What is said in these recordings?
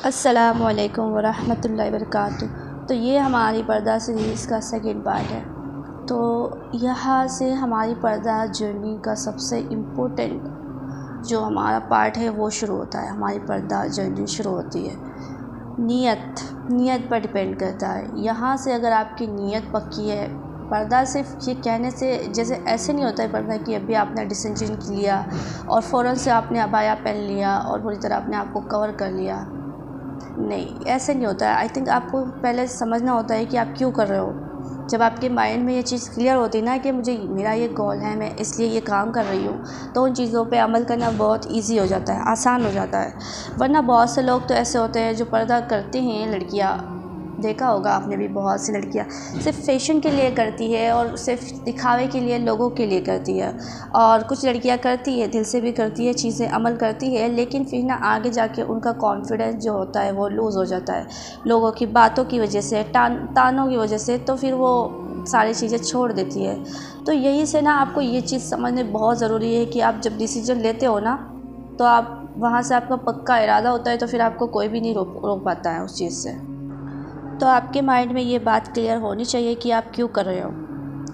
अस्सलामुअलैकुम वरहमतुल्लाहि वबरकातुहू। तो ये हमारी पर्दा सीरीज़ का सेकंड पार्ट है। तो यहाँ से हमारी पर्दा जर्नी का सबसे इम्पोर्टेंट जो हमारा पार्ट है वो शुरू होता है। हमारी पर्दा जर्नी शुरू होती है नीयत पर डिपेंड करता है। यहाँ से अगर आपकी नीयत पक्की है, पर्दा सिर्फ ये कहने से जैसे ऐसे नहीं होता है पर्दा कि अभी आपने डिसीजन लिया और फ़ौरन से आपने अबाया पहन लिया और पूरी तरह अपने आप को कवर कर लिया। नहीं, ऐसे नहीं होता है। आई थिंक आपको पहले समझना होता है कि आप क्यों कर रहे हो। जब आपके माइंड में ये चीज़ क्लियर होती है ना कि मुझे मेरा ये गोल है, मैं इसलिए ये काम कर रही हूँ, तो उन चीज़ों पे अमल करना बहुत इजी हो जाता है, आसान हो जाता है। वरना बहुत से लोग तो ऐसे होते हैं जो पर्दा करते हैं, लड़कियाँ, देखा होगा आपने भी, बहुत सी लड़कियाँ सिर्फ फैशन के लिए करती है और सिर्फ दिखावे के लिए, लोगों के लिए करती है। और कुछ लड़कियाँ करती है, दिल से भी करती है, चीज़ें अमल करती है, लेकिन फिर ना आगे जाके उनका कॉन्फिडेंस जो होता है वो लूज़ हो जाता है लोगों की बातों की वजह से, तानों की वजह से। तो फिर वो सारी चीज़ें छोड़ देती है। तो यही से ना आपको ये चीज़ समझने बहुत ज़रूरी है कि आप जब डिसीजन लेते हो ना, तो आप वहाँ से आपका पक्का इरादा होता है, तो फिर आपको कोई भी नहीं रोक पाता है उस चीज़ से। तो आपके माइंड में ये बात क्लियर होनी चाहिए कि आप क्यों कर रहे हो,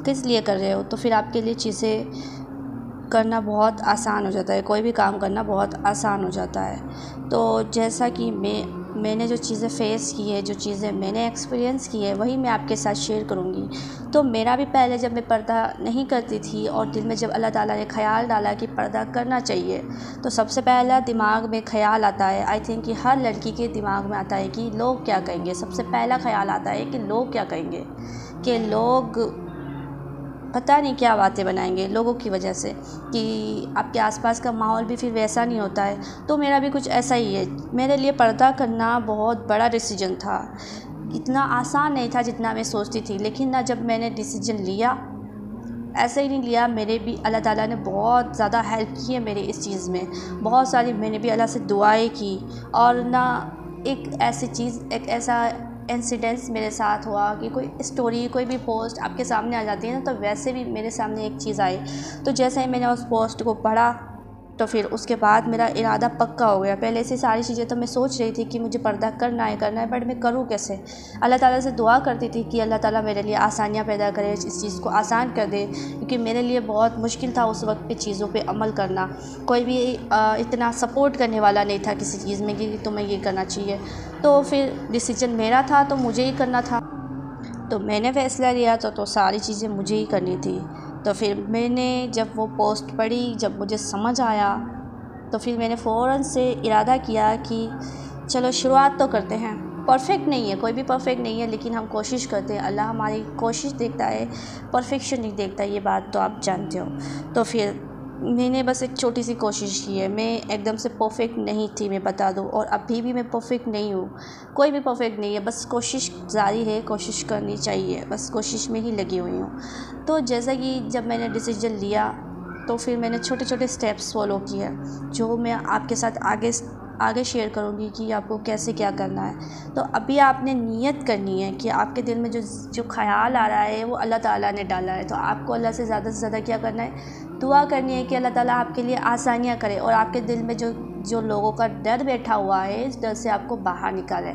किस लिए कर रहे हो। तो फिर आपके लिए चीज़ें करना बहुत आसान हो जाता है, कोई भी काम करना बहुत आसान हो जाता है। तो जैसा कि मैंने जो चीज़ें फ़ेस की है, जो चीज़ें मैंने एक्सपीरियंस की है, वही मैं आपके साथ शेयर करूँगी। तो मेरा भी पहले जब मैं पर्दा नहीं करती थी और दिल में जब अल्लाह ताला ने ख़्याल डाला कि पर्दा करना चाहिए, तो सबसे पहला दिमाग में ख़्याल आता है, आई थिंक कि हर लड़की के दिमाग में आता है कि लोग क्या कहेंगे। सबसे पहला ख़्याल आता है कि लोग क्या कहेंगे, कि लोग पता नहीं क्या बातें बनाएंगे लोगों की वजह से, कि आपके आसपास का माहौल भी फिर वैसा नहीं होता है। तो मेरा भी कुछ ऐसा ही है। मेरे लिए पर्दा करना बहुत बड़ा डिसीजन था, इतना आसान नहीं था जितना मैं सोचती थी। लेकिन ना जब मैंने डिसीजन लिया, ऐसे ही नहीं लिया, मेरे भी अल्लाह ताला ने बहुत ज़्यादा हेल्प की है मेरी इस चीज़ में। बहुत सारी मैंने भी अल्लाह से दुआएं की। और ना एक ऐसी चीज़, एक ऐसा इंसिडेंस मेरे साथ हुआ कि कोई स्टोरी, कोई भी पोस्ट आपके सामने आ जाती है ना, तो वैसे भी मेरे सामने एक चीज़ आई। तो जैसे ही मैंने उस पोस्ट को पढ़ा, तो फिर उसके बाद मेरा इरादा पक्का हो गया। पहले से सारी चीज़ें तो मैं सोच रही थी कि मुझे पर्दा करना है, बट मैं करूँ कैसे। अल्लाह ताला से दुआ करती थी कि अल्लाह ताला मेरे लिए आसानियाँ पैदा करे, इस चीज़ को आसान कर दे, क्योंकि मेरे लिए बहुत मुश्किल था उस वक्त पे चीज़ों पे अमल करना। कोई भी इतना सपोर्ट करने वाला नहीं था किसी चीज़ में कि तुम्हें ये करना चाहिए। तो फिर डिसीजन मेरा था, तो मुझे ही करना था। तो मैंने फ़ैसला लिया, तो सारी चीज़ें मुझे ही करनी थी। तो फिर मैंने जब वो पोस्ट पढ़ी, जब मुझे समझ आया, तो फिर मैंने फ़ौरन से इरादा किया कि चलो शुरुआत तो करते हैं। परफेक्ट नहीं है, कोई भी परफेक्ट नहीं है, लेकिन हम कोशिश करते हैं। अल्लाह हमारी कोशिश देखता है, परफेक्शन नहीं देखता, ये बात तो आप जानते हो। तो फिर मैंने बस एक छोटी सी कोशिश की है। मैं एकदम से परफेक्ट नहीं थी, मैं बता दूँ, और अभी भी मैं परफेक्ट नहीं हूँ। कोई भी परफेक्ट नहीं है, बस कोशिश जारी है, कोशिश करनी चाहिए, बस कोशिश में ही लगी हुई हूँ। तो जैसा कि जब मैंने डिसीजन लिया, तो फिर मैंने छोटे छोटे स्टेप्स फॉलो किए, जो मैं आपके साथ आगे शेयर करूँगी कि आपको कैसे क्या करना है। तो अभी आपने नीयत करनी है कि आपके दिल में जो ख़्याल आ रहा है वो अल्लाह ताला ने डाला है। तो आपको अल्लाह से ज़्यादा क्या करना है, दुआ करनी है कि अल्लाह ताला आपके लिए आसानियाँ करे और आपके दिल में जो लोगों का डर बैठा हुआ है, इस डर से आपको बाहर निकाले।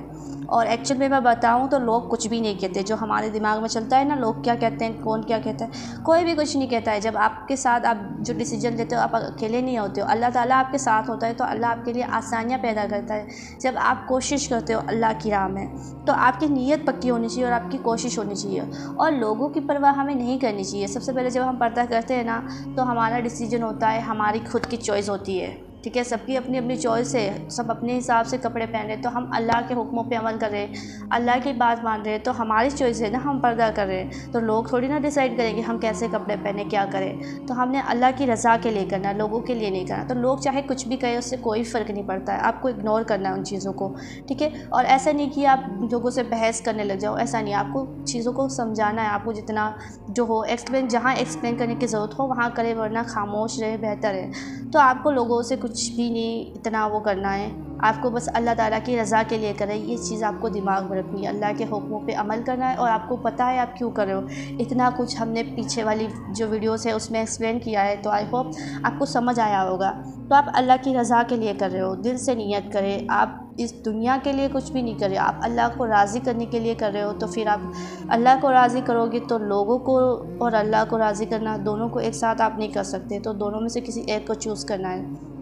और एक्चुअल में मैं बताऊं तो लोग कुछ भी नहीं कहते। जो हमारे दिमाग में चलता है ना, लोग क्या कहते हैं, कौन क्या कहता है, कोई भी कुछ नहीं कहता है। जब आपके साथ आप जो डिसीजन लेते हो, आप अकेले नहीं होते हो, अल्लाह ताला आपके साथ होता है। तो अल्लाह आपके लिए आसानियाँ पैदा करता है जब आप कोशिश करते हो अल्लाह की राह में। तो आपकी नीयत पक्की होनी चाहिए और आपकी कोशिश होनी चाहिए, और लोगों की परवाह हमें नहीं करनी चाहिए। सबसे पहले जब हम पर्दा करते हैं ना, तो हमारा डिसीजन होता है, हमारी खुद की चॉइस होती है, ठीक है। सबकी अपनी अपनी चॉइस है, सब अपने हिसाब से कपड़े पहन रहे। तो हम अल्लाह के हुक्मों पे अमल कर रहे हैं, अल्लाह की बात मान रहे हैं, तो हमारी चॉइस है ना, हम पर्दा कर रहे हैं। तो लोग थोड़ी ना डिसाइड करेंगे हम कैसे कपड़े पहने, क्या करें। तो हमने अल्लाह की रज़ा के लिए करना, लोगों के लिए नहीं करना। तो लोग चाहे कुछ भी कहें, उससे कोई फ़र्क नहीं पड़ता है, आपको इग्नोर करना है उन चीज़ों को, ठीक है। और ऐसा नहीं कि आप लोगों से बहस करने लग जाओ, ऐसा नहीं। आपको चीज़ों को समझाना है, आपको जितना जो हो जहाँ एक्सप्लेन करने की ज़रूरत हो वहाँ करें, वरना खामोश रहे बेहतर है। तो आपको लोगों से कुछ भी नहीं इतना वो करना है, आपको बस अल्लाह ताला की रज़ा के लिए करें, ये चीज़ आपको दिमाग में रखनी है। अल्लाह के हुक्मों पे अमल करना है और आपको पता है आप क्यों कर रहे हो। इतना कुछ हमने पीछे वाली जो वीडियोस है उसमें एक्सप्लेन किया है, तो आई होप आपको समझ आया होगा। तो आप अल्लाह की रज़ा के लिए कर रहे हो, दिल से नियत करें। आप इस दुनिया के लिए कुछ भी नहीं कर रहे, आप अल्लाह को राज़ी करने के लिए कर रहे हो। तो फिर आप अल्लाह को राज़ी करोगे तो लोगों को और अल्लाह को राज़ी करना दोनों को एक साथ आप नहीं कर सकते, तो दोनों में से किसी एक को चूज़ करना है।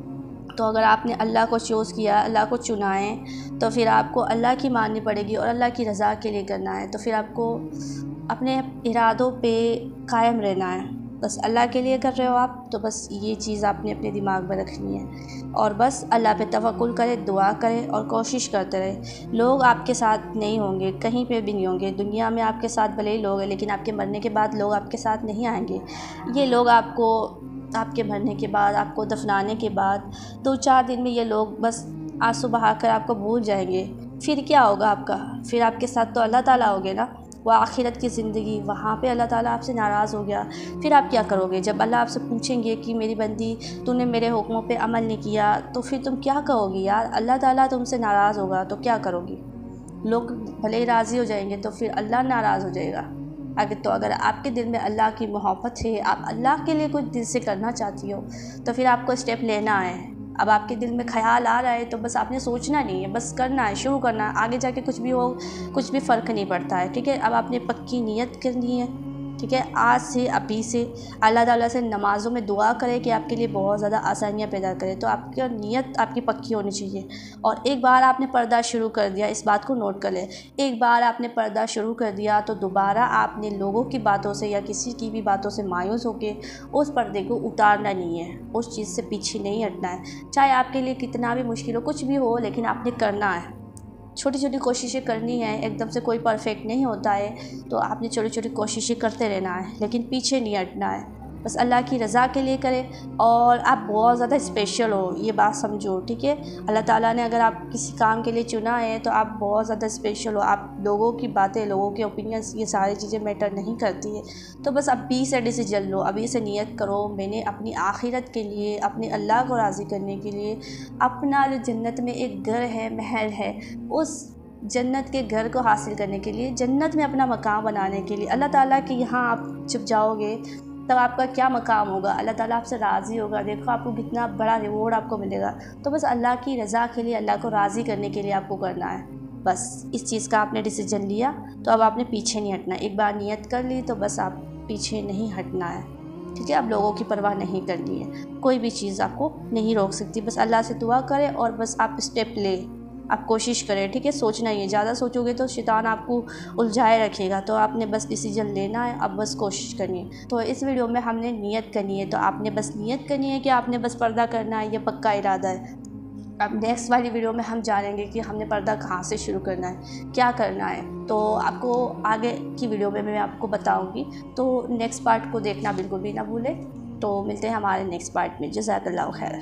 तो अगर आपने अल्लाह को चूज़ किया, अल्लाह को चुना है, तो फिर आपको अल्लाह की माननी पड़ेगी और अल्लाह की रज़ा के लिए करना है। तो फिर आपको अपने इरादों पे कायम रहना है। बस अल्लाह के लिए कर रहे हो आप, तो बस ये चीज़ आपने अपने दिमाग में रखनी है और बस अल्लाह पे तवक्कुल करें, दुआ करें और कोशिश करते रहें। लोग आपके साथ नहीं होंगे, कहीं पे भी नहीं होंगे दुनिया में। आपके साथ भले ही लोग हैं, लेकिन आपके मरने के बाद लोग आपके साथ नहीं आएंगे। ये लोग आपको आपके मरने के बाद, आपको दफनाने के बाद 2-4 दिन में ये लोग बस आंसू बहाकर आपको भूल जाएंगे। फिर क्या होगा आपका? फिर आपके साथ तो अल्लाह ताला होगे ना, वो आखिरत की ज़िंदगी, वहाँ पे अल्लाह ताला आपसे नाराज़ हो गया। फिर आप क्या करोगे? जब अल्लाह आपसे पूछेंगे कि मेरी बंदी तूने मेरे हुक्मों पे अमल नहीं किया, तो फिर तुम क्या कहोगी यार? अल्लाह ताला तुमसे नाराज़ होगा तो क्या करोगी? लोग भले ही राज़ी हो जाएंगे, तो फिर अल्लाह नाराज़ हो जाएगा। अगर आपके दिल में अल्लाह की मोहब्बत है, आप अल्लाह के लिए कुछ दिल से करना चाहती हो, तो फिर आपको स्टेप लेना है। अब आपके दिल में ख़याल आ रहा है तो बस आपने सोचना नहीं है, बस करना है, शुरू करना है। आगे जाके कुछ भी हो, कुछ भी फ़र्क नहीं पड़ता है, ठीक है। अब आपने पक्की नियत करनी है, ठीक है। आज से, अभी से अल्लाह ताला से नमाज़ों में दुआ करें कि आपके लिए बहुत ज़्यादा आसानियाँ पैदा करे। तो आपकी नियत आपकी पक्की होनी चाहिए। और एक बार आपने पर्दा शुरू कर दिया, इस बात को नोट कर लें, एक बार आपने पर्दा शुरू कर दिया तो दोबारा आपने लोगों की बातों से या किसी की भी बातों से मायूस होकर उस पर्दे को उतारना नहीं है, उस चीज़ से पीछे नहीं हटना है। चाहे आपके लिए कितना भी मुश्किल हो, कुछ भी हो, लेकिन आपने करना है। छोटी छोटी कोशिशें करनी है, एकदम से कोई परफेक्ट नहीं होता है, तो आपने छोटी छोटी कोशिशें करते रहना है, लेकिन पीछे नहीं हटना है। बस अल्लाह की रज़ा के लिए करें और आप बहुत ज़्यादा स्पेशल हो, ये बात समझो, ठीक है। अल्लाह ताला ने अगर आप किसी काम के लिए चुना है तो आप बहुत ज़्यादा स्पेशल हो। आप लोगों की बातें, लोगों के ओपिनियंस, ये सारी चीज़ें मैटर नहीं करती है। तो बस अभी से डिसीजन लो, अभी से नियत करो, मैंने अपनी आखिरत के लिए, अपने अल्लाह को राज़ी करने के लिए, अपना जो जन्नत में एक घर है, महल है, उस जन्नत के घर को हासिल करने के लिए, जन्नत में अपना मकाम बनाने के लिए, अल्लाह ताला के यहाँ आप जब जाओगे तब आपका क्या मकाम होगा, अल्लाह ताला आपसे राज़ी होगा। देखो आपको कितना बड़ा रिवॉर्ड आपको मिलेगा। तो बस अल्लाह की रज़ा के लिए, अल्लाह को राज़ी करने के लिए आपको करना है। बस इस चीज़ का आपने डिसीजन लिया तो अब आपने पीछे नहीं हटना। एक बार नियत कर ली तो बस आप पीछे नहीं हटना है, ठीक है। आप लोगों की परवाह नहीं करनी है, कोई भी चीज़ आपको नहीं रोक सकती। बस अल्लाह से दुआ करें और बस आप स्टेप लें, आप कोशिश करें, ठीक है। सोचना ही है, ज़्यादा सोचोगे तो शैतान आपको उलझाए रखेगा। तो आपने बस डिसीजन लेना है, अब बस कोशिश करनी है। तो इस वीडियो में हमने नियत करनी है, तो आपने बस नियत करनी है कि आपने बस पर्दा करना है, ये पक्का इरादा है। अब नेक्स्ट वाली वीडियो में हम जानेंगे कि हमने पर्दा कहाँ से शुरू करना है, क्या करना है। तो आपको आगे की वीडियो में मैं आपको बताऊँगी, तो नेक्स्ट पार्ट को देखना बिल्कुल भी ना भूलें। तो मिलते हैं हमारे नेक्स्ट पार्ट में। जज़ाकल्लाहु खैर।